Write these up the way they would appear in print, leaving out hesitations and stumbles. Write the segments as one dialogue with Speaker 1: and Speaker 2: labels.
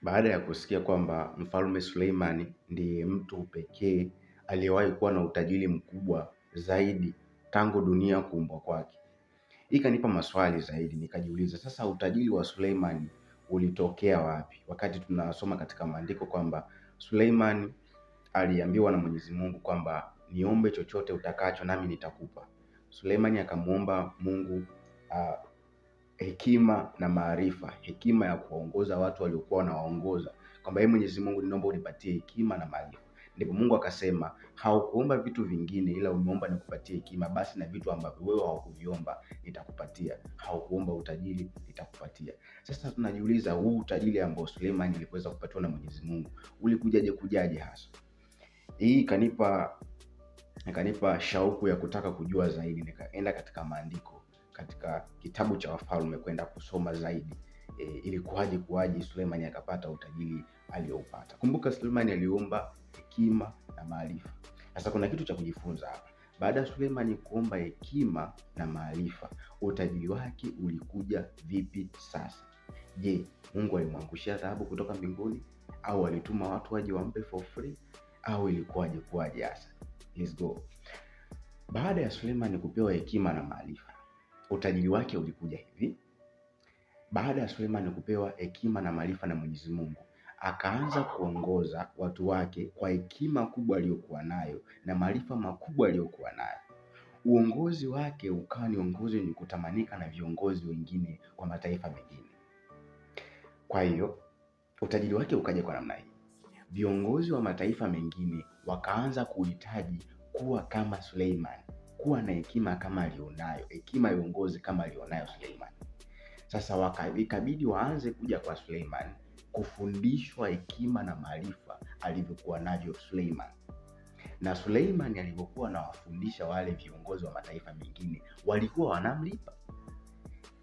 Speaker 1: Baada ya kusikia kwamba Mfalme Suleiman ndiye mtu pekee aliyewahi kuwa na utajiri mkubwa zaidi tangu dunia kuumbwa kwake, hii ikanipa maswali zaidi. Nikajiuliza, sasa utajiri wa Suleiman ulitokea wapi? Wakati tunasoma katika maandiko kwamba Suleiman aliambiwa na Mwenyezi Mungu kwamba niombe chochote utakacho nami nitakupa. Suleiman akamwomba Mungu hekima na maarifa, hekima ya kuwaongoza watu waliokuwa wanawaongoza, kwamba yeye Mwenyezi Mungu, ninaomba unipatie hekima na maarifa. Ndipo Mungu akasema, haukuomba vitu vingine, ila umeomba nikupatie hekima, basi na vitu ambavyo wewe haukuviomba nitakupatia. Haukuomba utajiri, nitakupatia. Sasa tunajiuliza, huu utajiri ambao Suleiman aliweza kupatiwa na Mwenyezi Mungu kujaje hasa? Hii ikanipa shauku ya kutaka kujua zaidi. Nikaenda katika maandiko, katika kitabu cha Wafalme kwenda kusoma zaidi. Ilikuwaje Suleiman akapata utajiri alioupata? Kumbuka Suleiman aliomba hekima na maarifa. Sasa kuna kitu cha kujifunza hapa. Baada ya Suleiman kuomba hekima na maarifa, utajiri wake ulikuja vipi sasa? Je, Mungu alimwangushia dhahabu kutoka mbinguni, au alituma watu waje wampe for free, au ilikuwaje hasa? Let's go. Baada ya Suleiman kupewa hekima na maarifa, utajiri wake ulikuja hivi. Baada ya Suleiman kupewa hekima na maarifa na Mwenyezi Mungu, akaanza kuongoza watu wake kwa hekima kubwa aliyokuwa nayo na maarifa makubwa aliyokuwa nayo. Uongozi wake ukawa ni uongozi wenye kutamanika na viongozi wengine kwa mataifa mengine. Kwa hiyo utajiri wake ukaja kwa namna hii. Viongozi wa mataifa mengine wakaanza kuhitaji kuwa kama Suleiman, kuwa na hekima kama alionayo, hekima ya uongozi kama alionayo Suleiman. Sasa ikabidi waanze kuja kwa Suleiman kufundishwa hekima na maarifa alivyokuwa navyo Suleiman. Na Suleiman alivyokuwa anawafundisha wale viongozi wa mataifa mengine, walikuwa wanamlipa.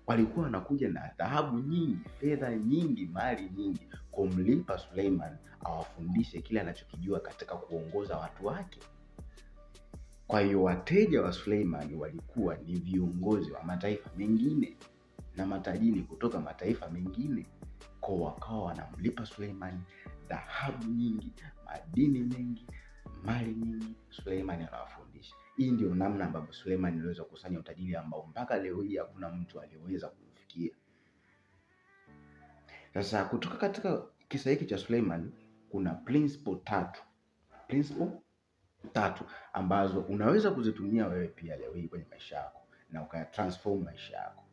Speaker 1: Walikuwa wanakuja na dhahabu nyingi, fedha nyingi, mali nyingi kumlipa Suleiman awafundishe kile anachokijua katika kuongoza watu wake. Kwa hiyo wateja wa Suleiman walikuwa ni viongozi wa mataifa mengine na matajiri kutoka mataifa mengine, kwa wakawa wanamlipa Suleiman dhahabu nyingi, madini mengi, mali nyingi. Suleiman anawafundisha. Hii ndio namna ambavyo Suleiman aliweza kukusanya utajiri ambao mpaka leo hii hakuna mtu aliyeweza kufikia. Sasa kutoka katika kisa hiki cha Suleiman kuna principle tatu ambazo unaweza kuzitumia wewe pia leo hii kwenye maisha yako na ukayatransform maisha yako.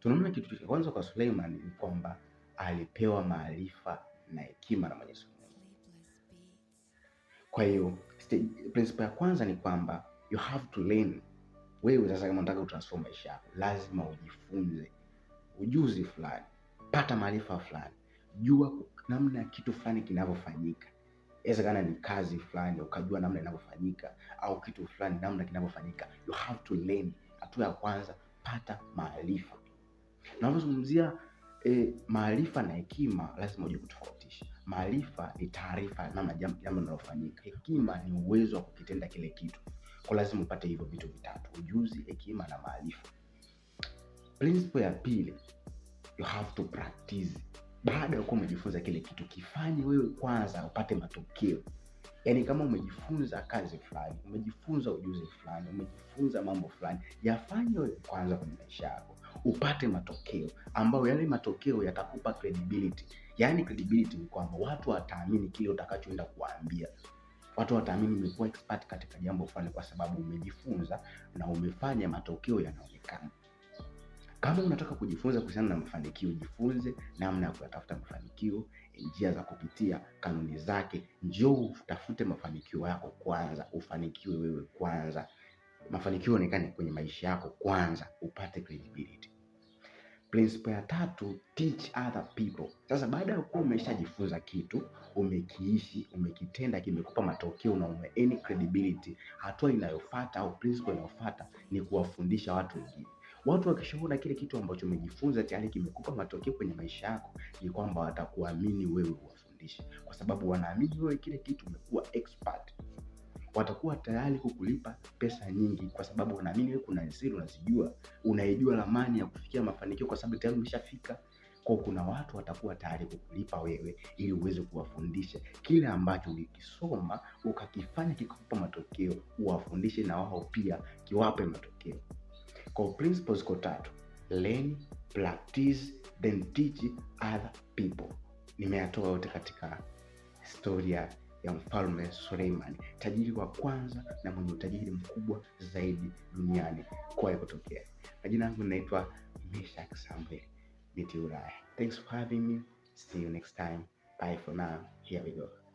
Speaker 1: Tunaona kitu cha kwanza kwa Suleiman ni kwamba alipewa maarifa na hekima na Mwenyezi Mungu. Kwa hiyo principle ya kwanza ni kwamba you have to learn. Wewe sasa kama unataka kutransform maisha yako, lazima ujifunze ujuzi fulani, pata maarifa fulani, jua namna kitu fulani kinavyofanyika. Inawezekana ni kazi fulani ukajua namna inavyofanyika, au kitu fulani namna kinavyofanyika. You have to learn. Hatua ya kwanza, pata maarifa. Tunapozungumzia maarifa na hekima, lazima uje kutofautisha. Maarifa ni taarifa namna jambo linalofanyika. Hekima ni uwezo wa kukitenda kile kitu. Kwa lazima upate hivyo vitu vitatu: ujuzi, hekima na maarifa. Principle ya pili, you have to practice. Baada ya kuwa umejifunza kile kitu, kifanye wewe kwanza upate matokeo. Yaani kama umejifunza kazi fulani, umejifunza ujuzi fulani, umejifunza mambo fulani, yafanye wewe kwanza kwenye maisha yako, upate matokeo ambayo yale matokeo yatakupa credibility. Yaani credibility ni kwamba watu wataamini kile utakachoenda kuwaambia. Watu wataamini umekuwa expert katika jambo fulani kwa sababu umejifunza na umefanya matokeo yanaonekana. Kama unataka kujifunza kuhusiana na mafanikio, jifunze namna ya kutafuta mafanikio, njia za kupitia, kanuni zake. Njoo utafute mafanikio yako kwanza, ufanikiwe wewe kwanza. Mafanikio yaonekane kwenye maisha yako kwanza, upate credibility. Principle ya tatu, teach other people. Sasa baada ya kuwa umeshajifunza kitu, umekiishi, umekitenda, kimekupa matokeo na umegain credibility, hatua inayofuata au principle inayofuata ni kuwafundisha watu wengine. Watu wakishaona kile kitu ambacho umejifunza tayari kimekupa matokeo kwenye maisha yako, ni kwamba watakuamini wewe uwafundishe, kwa sababu wanaamini wewe kile kitu umekuwa expert. Watakuwa tayari kukulipa pesa nyingi kwa sababu wanaamini wewe kuna siri unazijua, unaijua ramani ya kufikia mafanikio kwa sababu tayari umeshafika. Kwa kuna watu watakuwa tayari kukulipa wewe ili uweze kuwafundisha kile ambacho ulikisoma ukakifanya kikakupa matokeo, uwafundishe na wao pia kiwape matokeo. Kwa principles ziko 3: learn, practice, then teach other people. Nimeyatoa yote katika historia ya Mfalme Suleiman, tajiri wa kwanza na mwenye utajiri mkubwa zaidi duniani kwa kutokea. Jina langu naitwa Meshak Samuel Miti Ulaya. Thanks for having me. See you next time. Bye for now. Here we go.